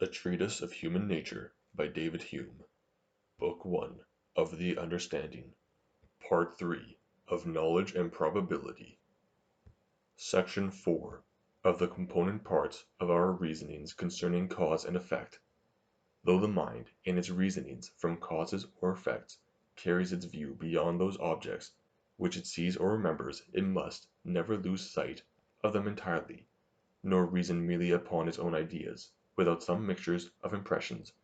A Treatise of Human Nature by David Hume. Book 1 of the Understanding. Part 3 of Knowledge and Probability. Section 4 of the component parts of our reasonings concerning cause and effect. Though the mind, in its reasonings from causes or effects, carries its view beyond those objects which it sees or remembers, it must never lose sight of them entirely, nor reason merely upon its own ideas, without some mixtures of impressions,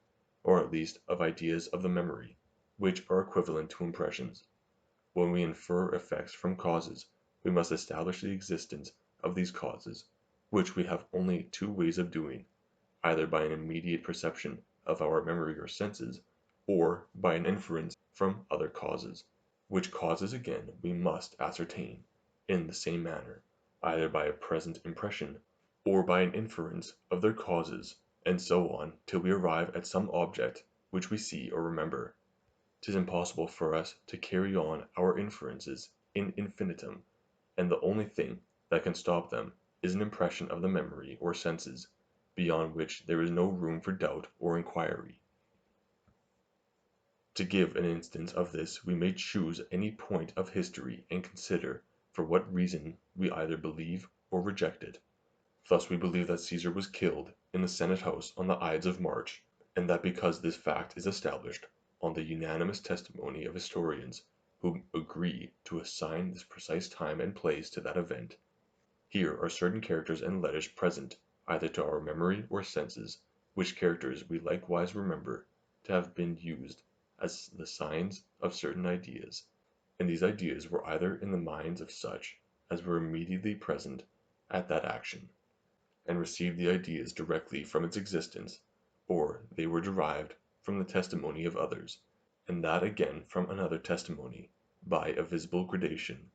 or at least of ideas of the memory, which are equivalent to impressions. When we infer effects from causes, we must establish the existence of these causes, which we have only two ways of doing, either by an immediate perception of our memory or senses, or by an inference from other causes, which causes again we must ascertain, in the same manner, either by a present impression, or by an inference of their causes, and so on till we arrive at some object which we see or remember. 'Tis impossible for us to carry on our inferences in infinitum, and the only thing that can stop them is an impression of the memory or senses, beyond which there is no room for doubt or inquiry. To give an instance of this, we may choose any point of history and consider for what reason we either believe or reject it. Thus we believe that Caesar was killed in the Senate House on the Ides of March, and that because this fact is established on the unanimous testimony of historians who agree to assign this precise time and place to that event. Here are certain characters and letters present either to our memory or senses, which characters we likewise remember to have been used as the signs of certain ideas, and these ideas were either in the minds of such as were immediately present at that action, and received the ideas directly from its existence, or they were derived from the testimony of others, and that again from another testimony, by a visible gradation,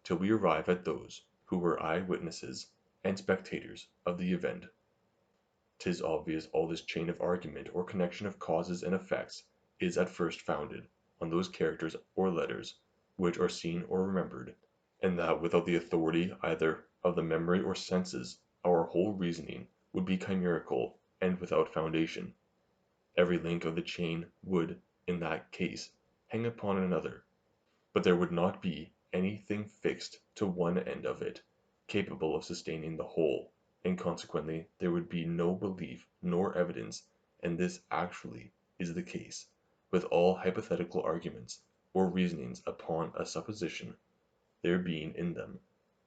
till we arrive at those who were eye-witnesses and spectators of the event. 'Tis obvious all this chain of argument or connection of causes and effects is at first founded on those characters or letters which are seen or remembered, and that without the authority either of the memory or senses our whole reasoning would be chimerical and without foundation. Every link of the chain would, in that case, hang upon another, but there would not be anything fixed to one end of it, capable of sustaining the whole, and consequently there would be no belief nor evidence, and this actually is the case with all hypothetical arguments or reasonings upon a supposition, there being in them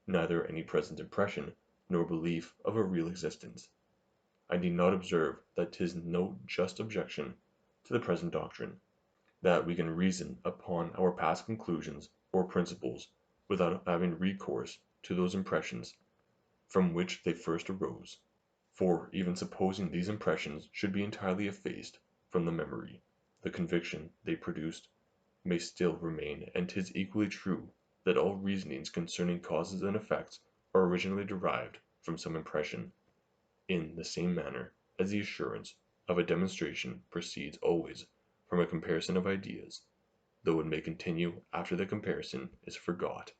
neither any present impression nor belief of a real existence. I need not observe that 'tis no just objection to the present doctrine, that we can reason upon our past conclusions or principles without having recourse to those impressions from which they first arose. For even supposing these impressions should be entirely effaced from the memory, the conviction they produced may still remain, and 'tis equally true that all reasonings concerning causes and effects are originally derived from some impression, in the same manner as the assurance of a demonstration proceeds always from a comparison of ideas, though it may continue after the comparison is forgot.